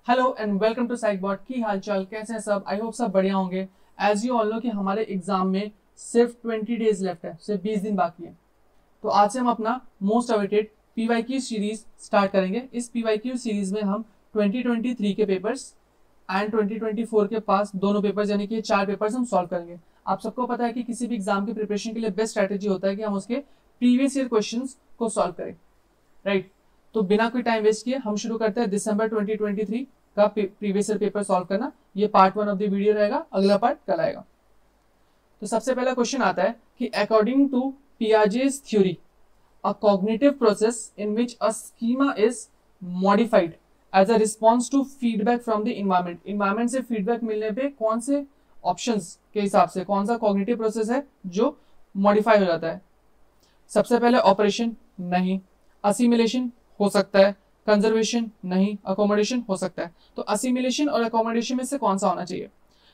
Hello and welcome to Psychbot. की हालचाल, कैसे हैं सब? आई होप सब बढ़िया होंगे। एज यू ऑल नो कि हमारे एग्जाम में सिर्फ 20 डेज लेफ्ट है, सिर्फ 20 दिन बाकी है। तो आज से हम अपना most awaited PYQ series start करेंगे। इस पीवाईक्यू सीरीज में हम 2023 के पेपर्स एंड 2024 के पास दोनों पेपर्स यानी कि 4 पेपर्स हम सॉल्व करेंगे। आप सबको पता है कि किसी भी एग्जाम की प्रिपरेशन के लिए बेस्ट स्ट्रैटेजी होता है कि हम उसके प्रीवियस ईयर क्वेश्चंस को सॉल्व करें, राइट? तो बिना कोई टाइम वेस्ट किए हम शुरू करते हैं दिसंबर 2023 का प्रीवियस ईयर पेपर सॉल्व करना। ये पार्ट 1 ऑफ द वीडियो रहेगा, अगला पार्ट कल आएगा। तो सबसे पहला क्वेश्चन आता है कि according to Piaget's theory, a cognitive process in which a schema is modified as a response to feedback from the environment. environment से feedback मिलने पे कौन से options के हिसाब से कौन सा cognitive process है जो modify हो जाता है? सबसे पहले ऑपरेशन नहीं, असिमिलेशन हो सकता है, कंजर्वेशन नहीं, अकोमोडेशन हो सकता है। तो असिमिलेशन और अकोमोडेशन में से कौन सा होना चाहिए?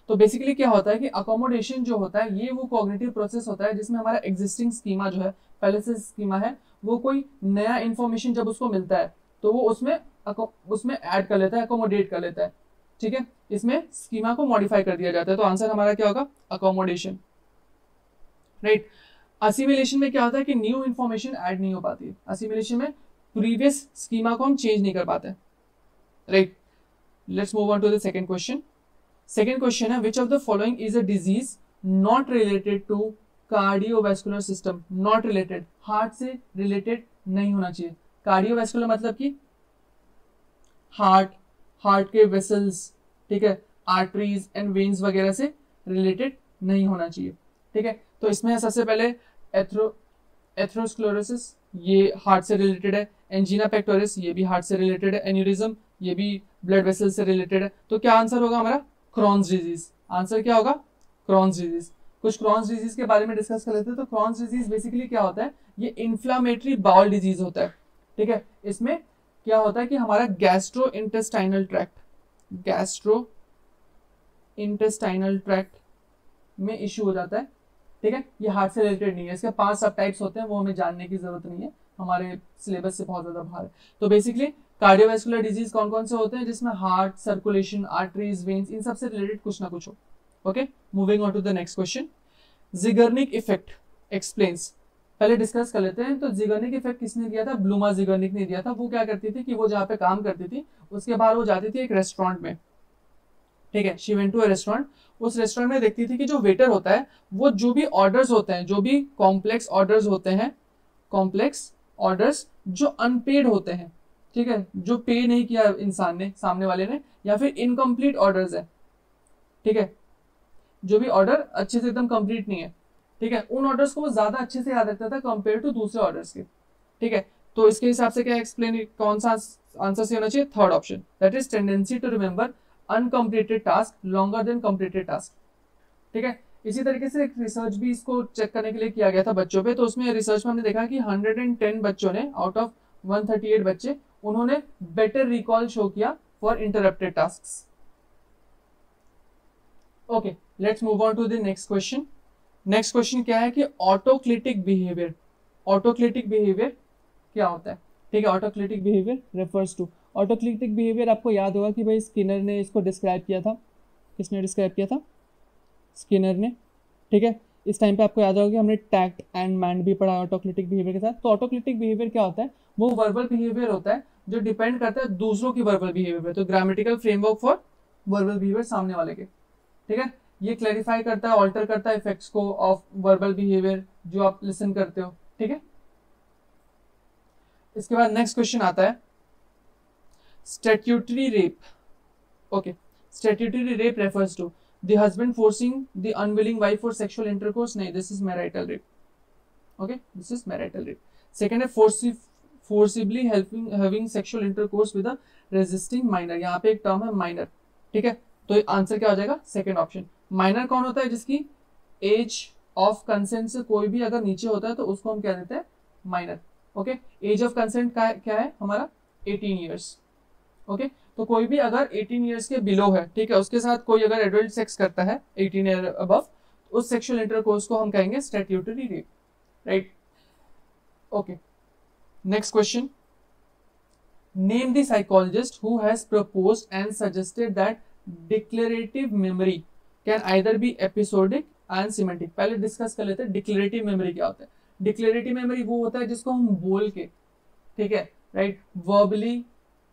तो बेसिकली क्या होता है कि अकोमोडेशन जो होता है ये वो कॉग्निटिव प्रोसेस होता है जिसमें हमारा एग्जिस्टिंग स्कीमा जो है, पहले से स्कीमा है, वो कोई नया इंफॉर्मेशन जब उसको मिलता है तो वो उसमें ऐड कर लेता है, अकोमोडेट कर लेता है। ठीक है, इसमें स्कीमा को मॉडिफाई कर दिया जाता है। तो आंसर हमारा क्या होगा? Accommodation, right. असिमिलेशन में क्या होता है कि न्यू इंफॉर्मेशन ऐड नहीं हो पाती है। असिमिलेशन में प्रीवियस स्कीमा को हम चेंज नहीं कर पाते, right. Let's move on to the second question. Second question है which of the following is a disease not related to cardiovascular system. Not related, heart से रिलेटेड नहीं होना चाहिए। कार्डियोवैस्कुलर मतलब कि हार्ट के वेसल्स, ठीक है, आर्टरीज एंड वेन्स वगैरह से रिलेटेड नहीं होना चाहिए। ठीक है, तो इसमें सबसे पहले एथेरोस्क्लेरोसिस, ये हार्ट से रिलेटेड है। एंजीना पेक्टोरिस, ये भी हार्ट से रिलेटेड है। एन्यूरिज्म, ये भी ब्लड वेसल से रिलेटेड है। तो क्या आंसर होगा हमारा? क्रॉन्स डिजीज। आंसर क्या होगा? Crohn's disease. कुछ क्रॉन्स डिजीज के बारे में डिस्कस कर लेते हैं। तो क्रॉन्स डिजीज बेसिकली क्या होता है? ये इन्फ्लामेटरी बाउल डिजीज होता है। ठीक है, इसमें क्या होता है कि हमारा गैस्ट्रो इंटेस्टाइनल ट्रैक्ट में इश्यू हो जाता है। ठीक है, ये हार्ट से रिलेटेड नहीं है। इसके 5 सब टाइप्स होते हैं, वो हमें जानने की जरूरत नहीं है, हमारे सिलेबस से बहुत ज्यादा बाहर है। तो बेसिकली कार्डियोवैस्कुलर डिजीज कौन कौन से होते हैं? जिसमें हार्ट, सर्कुलेशन, आर्टरीज, वेन्स, इन सब से रिलेटेड कुछ ना कुछ हो। Okay, moving on to the next question. Zeigarnik effect explains. पहले डिस्कस कर लेते हैं। तो ज़िगर्निक इफेक्ट किसने दिया था? ब्लूमा ज़िगर्निक ने दिया था। वो क्या करती थी कि वो जहाँ पे काम करती थी उसके बाद वो जाती थी एक रेस्टोरेंट में। ठीक है, she went to a restaurant. उस रेस्टोरेंट में देखती थी कि जो वेटर होता है वो जो भी ऑर्डर्स होते हैं, जो भी कॉम्प्लेक्स ऑर्डर्स होते हैं, कॉम्प्लेक्स ऑर्डर्स जो अनपेड होते हैं, ठीक है, जो पे नहीं किया इंसान ने, सामने वाले ने, या फिर इनकम्प्लीट ऑर्डर्स है, ठीक है, जो भी ऑर्डर अच्छे से एकदम कंप्लीट नहीं है, ठीक है, उन ऑर्डर्स को वो ज्यादा अच्छे से याद रखता था कंपेयर टू दूसरे ऑर्डर्स के। ठीक है, तो इसके हिसाब से क्या एक्सप्लेन, कौन सा आंसर से होना चाहिए? Third option, that is tendency to remember uncompleted task longer than completed task. ठीक है, इसी तरीके से एक रिसर्च भी इसको चेक करने के लिए किया गया था बच्चों पे। तो उसमें रिसर्च में हमने देखा कि 110 बच्चों ने आउट ऑफ 138 बच्चे, उन्होंने बेटर रिकॉल शो किया for interrupted tasks. Okay, let's move on to the next question. Next question क्या है कि ऑटोक्लिटिक बिहेवियर। ऑटोक्लिटिक बिहेवियर क्या होता है? ठीक है, ऑटोक्लिटिक बिहेवियर रेफर्स टू, ऑटोक्लिटिक बिहेवियर आपको याद होगा कि भाई स्किनर ने इसको डिस्क्राइब किया था। किसने डिस्क्राइब किया था? स्किनर ने। ठीक है, इस टाइम पे आपको याद होगा कि हमने टैक्ट एंड मैंड भी पढ़ा ऑटोक्लिटिक बिहेवियर के साथ। तो ऑटोक्लिटिक बिहेवियर क्या होता है? वो वर्बल बिहेवियर होता है जो डिपेंड करता है दूसरों की वर्बल बिहेवियर पे। तो grammatical framework for verbal behaviour सामने वाले के। ठीक है, ये क्लैरिफाई करता है, ऑल्टर करता है इफेक्ट्स को ऑफ वर्बल बिहेवियर जो आप लिसन करते हो। ठीक है, इसके बाद नेक्स्ट क्वेश्चन आता है statutory rape. Okay, statutory rape refers to the husband forcing the unwilling wife for sexual intercourse. नहीं, this is marital rape. Okay, this is marital rape. Second है forcibly having sexual intercourse with a resisting minor. यहाँ पे एक term है minor. ठीक है, तो answer क्या हो जाएगा? Second option. माइनर कौन होता है? जिसकी एज ऑफ कंसेंट से कोई भी अगर नीचे होता है तो उसको हम क्या देते हैं? Minor. Okay, age of consent क्या है हमारा? 18 ईयर्स। ओके, तो कोई भी अगर 18 ईयर्स के बिलो है, ठीक है, उसके साथ कोई अगर एडल्ट सेक्स करता है 18 ईयर अबव, उस सेक्सुअल इंटरकोर्स को हम कहेंगे statutory rape, right? Okay, next question. Name the psychologist who has proposed and suggested that declarative memory can either be episodic and semantic. पहले डिस्कस कर लेते हैं डिक्लेरेटिव मेमोरी क्या होता है। डिक्लेरेटिव मेमोरी वो होता है जिसको हम बोल के, ठीक है, राइट, वर्बली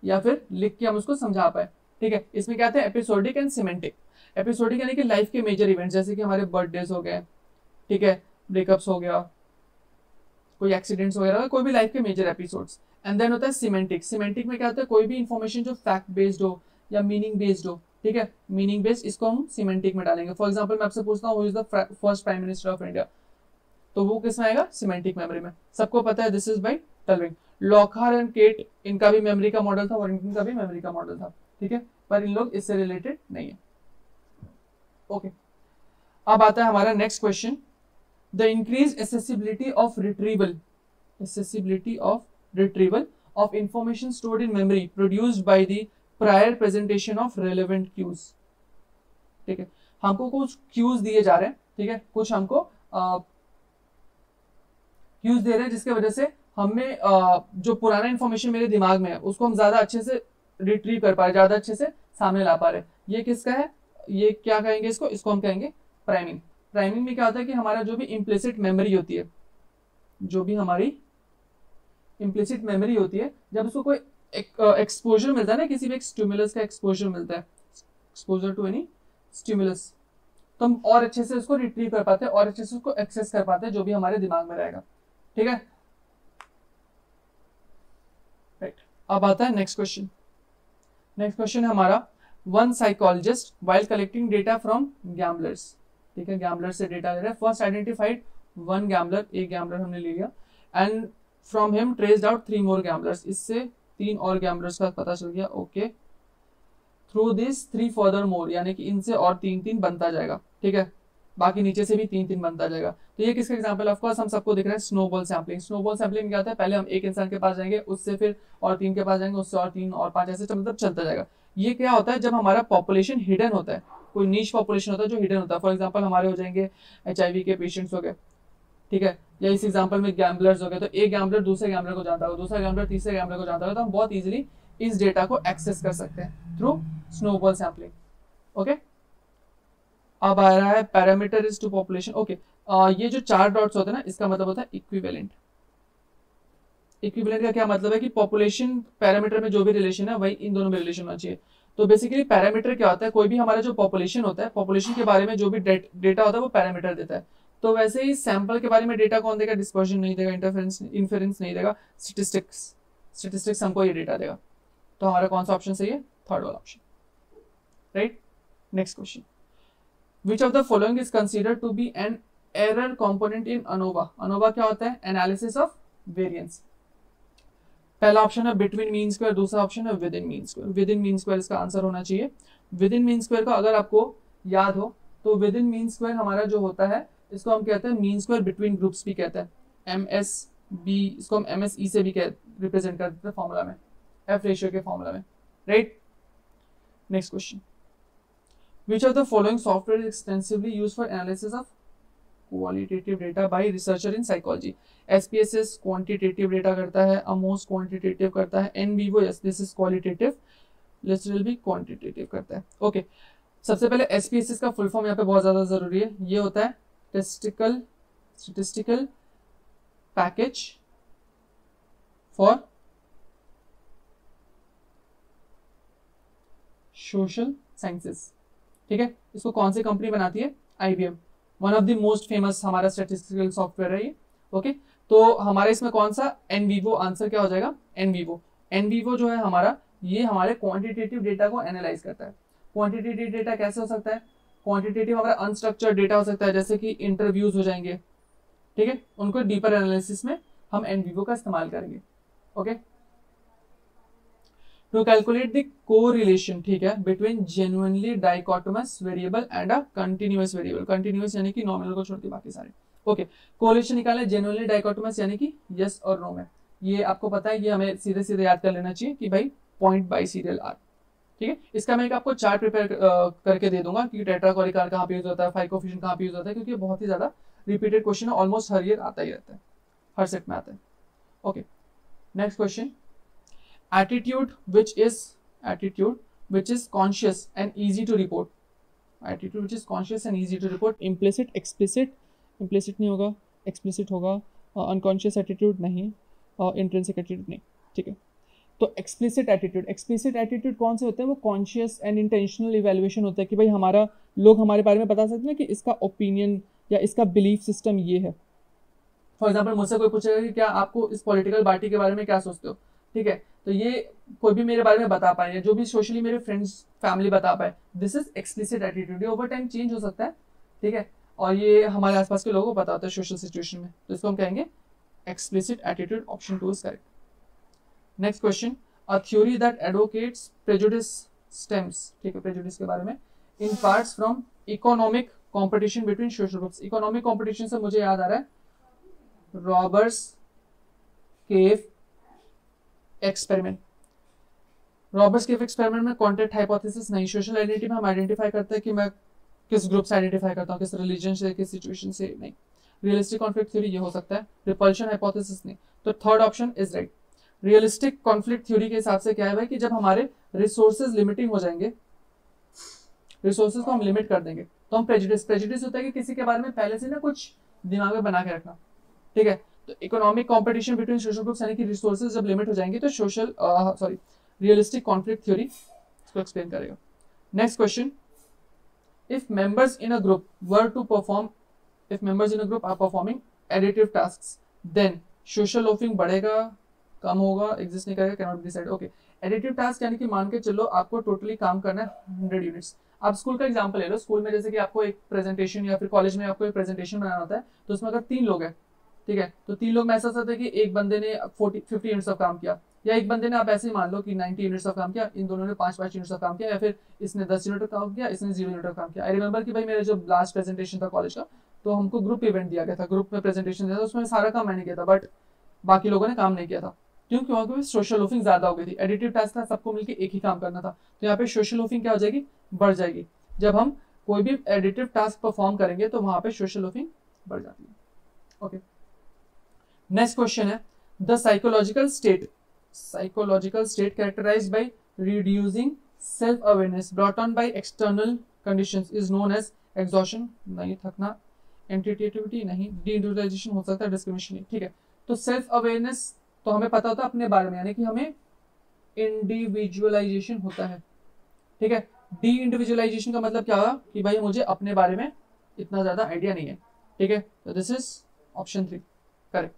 या फिर लिख के हम उसको समझा पाए, ठीक है। इसमें क्या आता है एपिसोडिक एंड सिमेंटिक। एपिसोडिक यानी कि लाइफ के मेजर इवेंट, जैसे कि हमारे बर्थडेज हो गए, ठीक है, ब्रेकअप्स हो गया, कोई एक्सीडेंट्स वगैरह, कोई भी लाइफ के मेजर एपिसोड्स। एंड देन होता है सिमेंटिक। सिमेंटिक में क्या होता है कोई भी इंफॉर्मेशन जो फैक्ट बेस्ड हो या मीनिंग बेस्ड हो, ठीक है, मीनिंग बेस्ड, इसको हम सिमेंटिक में डालेंगे। फॉर एग्जांपल मैं आपसे पूछता हूँ who is the first prime minister of India, तो वो किस में आएगा सिमेंटिक मेमोरी में। सबको पता है this is by Tulving. Lockhart and केट, इनका भी मेमोरी का मॉडल था और इनका भी मेमोरी का मॉडल था, ठीक है, पर इन लोग इससे रिलेटेड नहीं है। ओके, अब आता है हमारा next question, the increase accessibility of retrieval of information stored in memory produced by the prior presentation of relevant cues। ठीक है, हमको कुछ cues दिए जा रहे हैं, ठीक है, कुछ हमको cues दे रहे हैं जिसके वजह से हमें जो पुराना इंफॉर्मेशन मेरे दिमाग में है उसको हम ज्यादा अच्छे से रिट्रीव कर पा रहे, ज्यादा अच्छे से सामने ला पा रहे। ये किसका है, ये क्या कहेंगे इसको हम कहेंगे प्राइमिंग। प्राइमिंग में क्या होता है कि हमारा जो भी इम्प्लिसिट मेमोरी होती है, जो भी हमारी इम्प्लिसिट मेमोरी होती है, जब उसको कोई एक्सपोजर मिलता है ना, किसी भी एक स्टिमुलस का एक्सपोजर मिलता है, एक्सपोजर टू एनी स्टिमुलस, तो हम और अच्छे से उसको रिट्रीव कर पाते हैं और अच्छे से उसको एक्सेस कर पाते हैं जो भी हमारे दिमाग में रहेगा, ठीक है, राइट। अब आता है नेक्स्ट क्वेश्चन। नेक्स्ट क्वेश्चन है हमारा, one psychologist while collecting data from gamblers, ठीक है, गैम्बलर से डेटा ले रहे हैं, फर्स्ट आइडेंटिफाइड वन गैम्बलर, एक गैम्बलर हमने ले लिया, and from him traced out 3 more gamblers, इससे 3 और गैम्बलर्स का पता चल गया, okay, through this 3 further more, यानी कि इनसे और 3 बनता जाएगा, ठीक है, बाकी नीचे से भी 3 बनता जाएगा। तो ये किसका एग्जांपल, ऑफ कोर्स हम सबको दिख रहा है स्नोबॉल सैम्पलिंग। स्नोबॉल सैम्पलिंग में क्या होता है, पहले हम एक इंसान के पास जाएंगे, उससे फिर और 3 के पास जाएंगे, उससे और 3 और 5, ऐसे मतलब चलता जाएगा। ये क्या होता है जब हमारा पॉपुलेशन हिडन होता है, कोई नीच पॉपुलेशन होता है जो हिडन होता है। फॉर एग्जांपल हमारे हो जाएंगे HIV के पेशेंट्स हो गए, ठीक है, या इस एग्जांपल में गैम्बलर्स हो गए, तो एक गैम्बलर दूसरे गैम्बलर को जानता होगा, दूसरा गैम्बलर तीसरे गैम्बलर को जानता होगा, तो हम बहुत इजीली इस डेटा को एक्सेस कर सकते हैं थ्रू स्नोबॉल सैम्पलिंग, ओके। अब आ रहा है parameter is to population, okay. ये जो 4 डॉट्स होते हैं ना, इसका मतलब होता है इक्विवेलेंट। इक्विवेलेंट का क्या मतलब है कि पॉपुलेशन पैरामीटर में जो भी रिलेशन है वही इन दोनों में रिलेशन होना चाहिए। तो बेसिकली पैरामीटर क्या होता है, कोई भी हमारा जो पॉपुलेशन होता है, पॉपुलेशन के बारे में जो भी डेटा होता है वो पैरामीटर देता है। तो वैसे ही सैंपल के बारे में डेटा कौन देगा, डिस्पर्शन नहीं देगा, इन्फेरेंस नहीं देगा, स्टेटिस्टिक्स हमको ये डेटा देगा। तो हमारा कौन सा ऑप्शन सही है, थर्ड वाला option, right. Next question, which of the following is considered to be an error component in ANOVA. ANOVA क्या होता है, एनालिसिस ऑफ वेरिएंस। पहला ऑप्शन है बिटवीन मीन स्क्वायर, दूसरा ऑप्शन है within mean square. Within mean square इसका answer होना चाहिए। विद इन मीन स्क्वायर का अगर आपको याद हो तो विद इन मीन स्क्वायर हमारा जो होता है इसको हम कहते हैं मीन स्क्वायर बिटवीन ग्रुप्स भी कहते हैं, MSB, इसको हम MSE से भी रिप्रेजेंट करते हैं फॉर्मूला में, F रेशियो के फॉर्मूला में, right. Next question, which of the following software is extensively used for analysis of qualitative data by researcher in psychology? SPSS quantitative data करता है, AMOS quantitative करता है, NVivo yes this is qualitative, Listel भी quantitative करता है, okay. सबसे पहले SPSS का फुल फॉर्म यहाँ पे बहुत ज्यादा जरूरी है, ये होता है statistical package for social sciences, ठीक है। इसको कौन सी कंपनी बनाती है, IBM, one of the most famous हमारा स्टैटिस्टिकल सॉफ्टवेयर है ये, ओके। तो हमारे इसमें कौन सा NVivo, आंसर क्या हो जाएगा NVivo। NVivo जो है हमारा, ये हमारे क्वांटिटेटिव डेटा को एनालाइज करता है। क्वांटिटेटिव डेटा कैसे हो सकता है, क्वांटिटेटिव हमारा अनस्ट्रक्चर्ड डेटा हो सकता है, जैसे कि इंटरव्यूज हो जाएंगे, ठीक है, उनको डीपर एनालिसिस में हम NVivo का इस्तेमाल करेंगे, okay. To calculate the correlation, ठीक है, between genuinely dichotomous variable and a continuous variable. Continuous यानी कि नॉमिनल को छोड़ के बाकी सारे, ओके। कोरिलेशन निकाले जेन्युइनली डाइकोटोमस यानी कि यस और नो में, ये आपको पता है, ये हमें सीधे सीधे याद कर लेना चाहिए कि भाई पॉइंट बाई सीरियल आर, ठीक है। इसका मैं आपको चार्ट प्रिपेयर करके दे दूंगा कि टेट्राकोरिकार कहाँ पे यूज होता है, फाई कोफिशिएंट कहाँ पे यूज होता है, क्योंकि बहुत ही ज्यादा रिपीटेड क्वेश्चन है, ऑलमोस्ट हर ईयर आता ही रहता है, हर सेट में आता है, okay. Next question, attitude which is conscious and easy to report, attitude which is conscious and easy to report. Implicit, explicit, implicit नहीं होगा, एक्सप्लिसिट होगा। अनकॉन्शियस एटीट्यूड नहीं, इंट्रिंसिक एटीट्यूड नहीं, ठीक है। तो एक्सप्लिसिट एटीट्यूड कौन से होते हैं? वो कॉन्शियस एंड इंटेंशनल इवेल्युएशन होता है कि भाई हमारा लोग हमारे बारे में बता सकते हैं कि इसका ओपिनियन या इसका बिलीफ सिस्टम ये है। फॉर एग्जाम्पल मुझसे कोई पूछेगा कि क्या आपको इस पॉलिटिकल पार्टी के बारे में क्या सोचते हो, ठीक है, तो ये कोई भी मेरे बारे में बता पाए या जो भी सोशली मेरे फ्रेंड्स फैमिली बता पाए, दिस इज एक्सप्लिसिट एटीट्यूड। ये ओवर टाइम चेंज हो सकता है, ठीक है, और ये हमारे आसपास के लोगों को पता होता है सोशल सिचुएशन में, तो इसको हम कहेंगे explicit attitude. Option 2 is correct. Next question, a theory that advocates prejudice stems, ठीक है, प्रेजुडिस के बारे में, in parts from economic competition between social groups. Economic competition से मुझे याद आ रहा है Roberts Cave experiment. Roberts Cave experiment में कॉन्टेक्ट हाइपोथेसिस नहीं, सोशल आइडेंटिटी में हम आइडेंटिफाई करते हैं कि मैं किस ग्रुप से आइडेंटिफाई करता हूँ, किस रिलीजन से, किस सिचुएशन से, नहीं। रियलिस्टिक कॉन्फ्लिक्ट थ्योरी ये हो सकता है, रिपल्शन हाइपोथेसिस नहीं, तो third option is right. Realistic conflict theory के हिसाब से क्या है भाई कि जब हमारे रिसोर्सेज लिमिटिंग हो जाएंगे, रिसोर्सेज को हम लिमिट कर देंगे, तो हम प्रेजुडिस होता है कि किसी के बारे में पहले से ना कुछ दिमाग में बना के रखना, ठीक है। तो economic competition between social groups यानी कि रिसोर्सेज जब लिमिट हो जाएंगे तो रियलिस्टिक कॉन्फ्लिक्ट थ्योरी इसको एक्सप्लेन करेगा। Next question, if members in a group are performing additive tasks then social loafing बढ़ेगा, कम होगा, एग्जिस्ट नहीं करेगा, can not be decide. Okay, additive task यानी कि मान के चलो आपको टोटली काम करना है 100 यूनिट्स। आप स्कूल का एग्जांपल ले लो, स्कूल में जैसे कि आपको एक प्रेजेंटेशन या फिर कॉलेज में आपको एक प्रेजेंटेशन बनाना होता है, तो उसमें अगर 3 लोग हैं, ठीक है, तो 3 लोग में ऐसा होता है कि एक बंदे ने 50 यूनिट्स ऑफ काम किया, या एक बंदे ने आप ऐसे ही मान लो कि 90 यूनिट्स ऑफ काम किया, इन दोनों ने 5-5 यूनिट्स ऑफ काम किया, या फिर इसने 10 यूनिट ऑफ काम किया, इसने 0 यूनिट ऑफ काम किया। आई रिमेंबर कि भाई मेरा जो लास्ट प्रेजेंटेशन था कॉलेज का, तो हमको ग्रुप इवेंट दिया गया था, ग्रुप में प्रेजेंटेशन दिया था, उसमें सारा काम मैंने किया था, बट बाकी लोगों ने काम नहीं किया था। क्यों? क्योंकि सोशल लोफिंग ज्यादा हो गई थी। एडिटिव टास्क था, सबको मिलकर एक ही काम करना था, तो यहाँ पे सोशल लोफिंग क्या हो जाएगी? बढ़ जाएगी। जब हम कोई भी एडिटिव टास्क परफॉर्म करेंगे तो वहां पे सोशल लोफिंग बढ़ जाती है। ओके, नेक्स्ट क्वेश्चन है, the psychological state characterized by reducing self awareness brought on by external conditions is known as exhaustion, नहीं, थकना, एंटिटेटिविटी नहीं, डीइंडिविजुअलाइजेशन हो सकता है, डिस्क्रिमिनेशन नहीं, ठीक है। तो सेल्फ अवेयरनेस तो हमें पता होता है अपने बारे में, यानी कि हमें इंडिविजुअलाइजेशन होता है, ठीक है। डी इंडिविजुअलाइजेशन का मतलब क्या हुआ कि भाई मुझे अपने बारे में इतना ज्यादा आइडिया नहीं है, ठीक है, तो this is option 3 correct.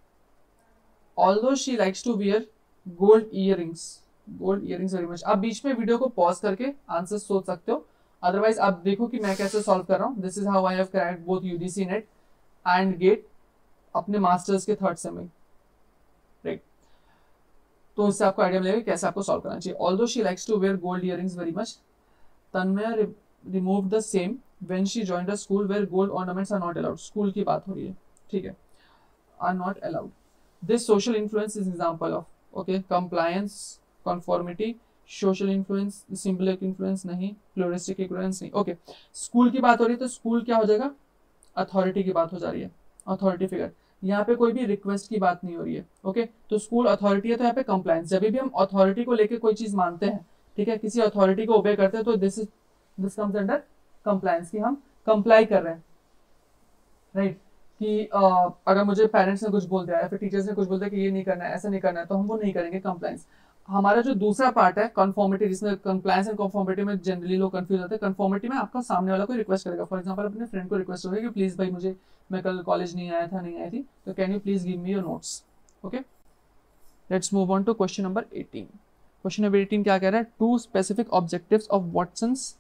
Although she likes to wear gold earrings very much. आप बीच में वीडियो को पॉज करके आंसर सोच सकते हो, अदरवाइज आप देखो कि मैं कैसे सॉल्व कर रहा हूँ। This is how I have cracked both UGC NET and GATE अपने मास्टर्स के 3rd सेम में, राइट। तो इससे आपको आइडिया मिलेगा कैसे आपको सॉल्व करना चाहिए। Although she likes to wear gold earrings very much, Tanmay remove the same when she joined a school where gold ornaments are not allowed. School की बात हो रही है, ठीक है, are not allowed. This social influence is example of, okay, compliance, conformity, social influence, symbolic influence नहीं, pluralistic influence नहीं। Okay, school की बात हो रही है तो स्कूल क्या हो जाएगा? अथॉरिटी की बात हो जा रही है, अथॉरिटी फिगर। यहाँ पे कोई भी रिक्वेस्ट की बात नहीं हो रही है, ओके, तो स्कूल अथॉरिटी है, तो यहाँ पे कंप्लायंस। जब भी हम अथॉरिटी को लेके कोई चीज मानते हैं, ठीक है, किसी अथॉरिटी को ओबे करते हैं, तो दिस कम्स अंडर कंप्लायंस, कि हम कंप्लाई कर रहे हैं, राइट। कि अगर मुझे पेरेंट्स ने कुछ बोल दिया या फिर टीचर्स ने कुछ बोल दिया कि ये नहीं करना है, ऐसा नहीं करना है, तो हम वो नहीं करेंगे, कंप्लायंस। हमारा जो दूसरा पार्ट है कन्फॉर्मिटी, जिसमें कंप्लायंस एंड कन्फॉर्मिटी में जनरली लोग कंफ्यूज होते हैं। कन्फॉर्मिटी में आपका सामने वाला कोई रिक्वेस्ट करेगा, फॉर एग्जांपल अपने फ्रेंड को रिक्वेस्ट होगी कि प्लीज भाई मुझे, मैं कल कॉलेज नहीं आया था, नहीं आई थी, तो can you please give me your notes. Okay, let's move on to question number 18। Question number 18 क्या कह रहा है? 2 specific objectives of Watson's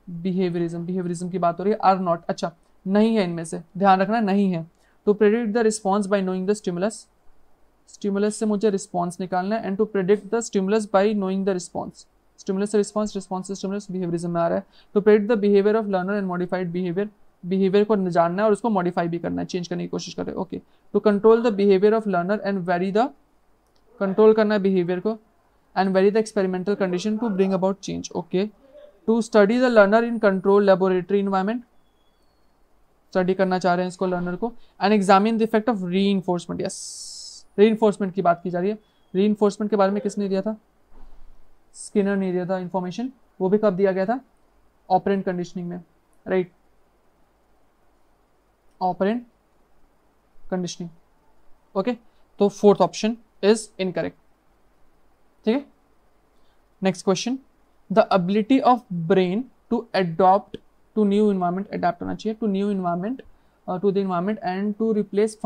behaviourism की बात हो रही है, आर नॉट, अच्छा नहीं है इनमें से, ध्यान रखना नहीं है। To predict the response by knowing the stimulus, stimulus से मुझे रिस्पॉन्स निकालना है, and to predict the stimulus by knowing the response, stimulus से रिस्पॉन्स, रिस्पॉन्स से स्टिमुलस, बिहेवियरिज्म में आ रहा है। To predict the behaviour of learner and modified behaviour, behaviour को जानना है और उसको मॉडिफाई भी करना है, चेंज करने की कोशिश कर रहे हैं। Okay, to control the behaviour of learner and vary the, control करना है बिहेवियर को, and vary the experimental condition to bring about change. Okay, to study the learner in control laboratory environment, study करना चाह रहे हैं इसको learner को, and examine the effect of reinforcement, yes reinforcement की बात की जा रही है। रीइंफोर्समेंट के बारे में किसने दिया था? स्किनर ने दिया था इंफॉर्मेशन। वो भी कब दिया गया था? ऑपरेंट कंडीशनिंग में, राइट, ऑपरेंट कंडीशनिंग। ओके, तो फोर्थ ऑप्शन इज इनकरेक्ट। ठीक है, next question, the ability of brain to adopt to new environment, adapt होना चाहिए to new environment, to the environment and to replace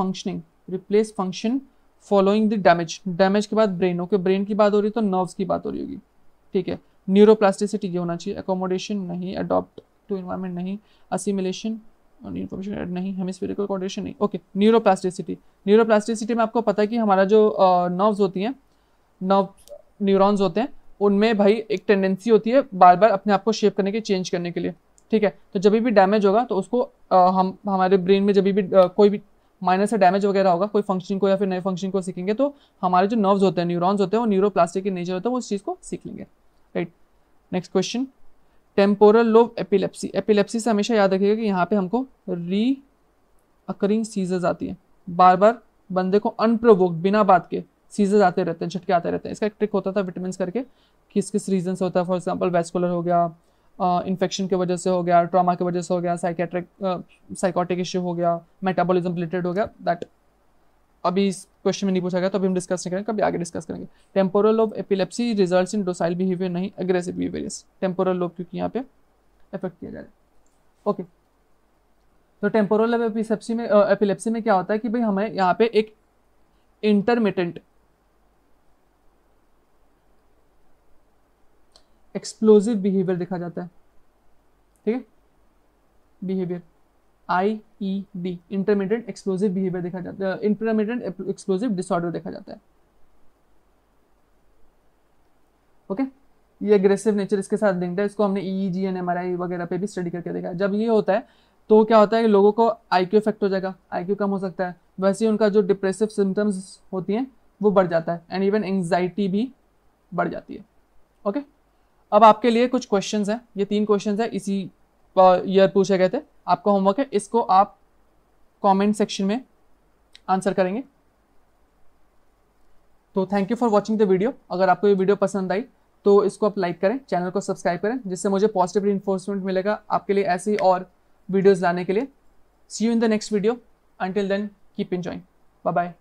function following the damage. Damage के बाद brain, okay, brain की बात हो रही है तो नर्व्स की बात हो रही होगी। ठीक है, न्यूरोप्लास्टिसिटी ये होना चाहिए, एकोमोडेशन नहीं, अडॉप्ट टू इन्वायरमेंट नहीं, असिमिलेशन इन्फॉर्मेशन नहीं, हेमिस्फेरिकल कोऑर्डिनेशन नहीं। ओके, न्यूरोप्लास्टिसिटी में आपको पता है कि हमारा जो नर्व्स होती हैं, न्यूरॉन्स होते हैं, उनमें भाई एक टेंडेंसी होती है बार बार अपने आप को शेप करने के, चेंज करने के लिए। ठीक है, तो जब भी डैमेज होगा तो उसको हम हमारे ब्रेन में जब भी कोई भी माइनर से डैमेज वगैरह होगा, कोई फंक्शनिंग को या फिर नए फंक्शनिंग को सीखेंगे, तो हमारे जो नर्व्स होते हैं, न्यूरॉन्स होते हैं, वो न्यूरोप्लास्टिक के नेचर होता है, वो उस चीज़ को सीख लेंगे। Right, next question, temporal lobe epilepsy. Epilepsy से हमेशा याद रखिएगा कि यहाँ पे हमको री अकरिंग सीजर्स आती है, बार बार बंदे को अनप्रोवोक्ड, बिना बात के सीजर्स आते रहते हैं, झटके आते रहते हैं। इसका एक ट्रिक होता था विटामिन करके, किस किस रीजन से होता है। फॉर एग्जांपल वेस्कुलर हो गया, इन्फेक्शन की वजह से हो गया, ट्रॉमा की वजह से हो गया, साइकोटिक इश्यू हो गया, मेटाबॉलिज्म रिलेटेड हो गया। दैट अभी इस क्वेश्चन में नहीं पूछा गया, तो अभी हम डिस्कस नहीं करेंगे, कभी आगे डिस्कस करेंगे। Temporal lobe epilepsy results in docile behaviour, नहीं aggressive behaviour. Yes, temporal lobe क्योंकि यहाँ पे इफेक्ट किया जा रहा है। ओके, तो टेम्पोरल लोब एपिलेप्सी में क्या होता है कि भाई हमें यहाँ पे एक इंटरमिटेंट एक्सप्लोजिव बिहेवियर देखा जाता है। ठीक है, behaviour IED, intermittent explosive behaviour देखा जाता है, इंटरमिटेंट एक्सप्लोजिव डिसऑर्डर देखा जाता है। ओके, ये एग्रेसिव नेचर इसके साथ लिंक्ड है। इसको हमने EEG एंड MRI वगैरह पे भी स्टडी करके देखा है। जब ये होता है तो क्या होता है कि लोगों को IQ इफेक्ट हो जाएगा, IQ कम हो सकता है, वैसे ही उनका जो डिप्रेसिव सिम्टम्स होती हैं वो बढ़ जाता है, एंड इवन एंग्जाइटी भी बढ़ जाती है। ओके, अब आपके लिए कुछ क्वेश्चंस हैं, ये 3 क्वेश्चंस हैं, इसी ईयर पूछे गए थे। आपका होमवर्क है, इसको आप कमेंट सेक्शन में आंसर करेंगे। तो thank you for watching the video. अगर आपको ये वीडियो पसंद आई तो इसको आप लाइक करें, चैनल को सब्सक्राइब करें, जिससे मुझे पॉजिटिव रिइंफोर्समेंट मिलेगा आपके लिए ऐसे ही और वीडियोस लाने के लिए। See you in the next video, until then keep enjoying, bye bye.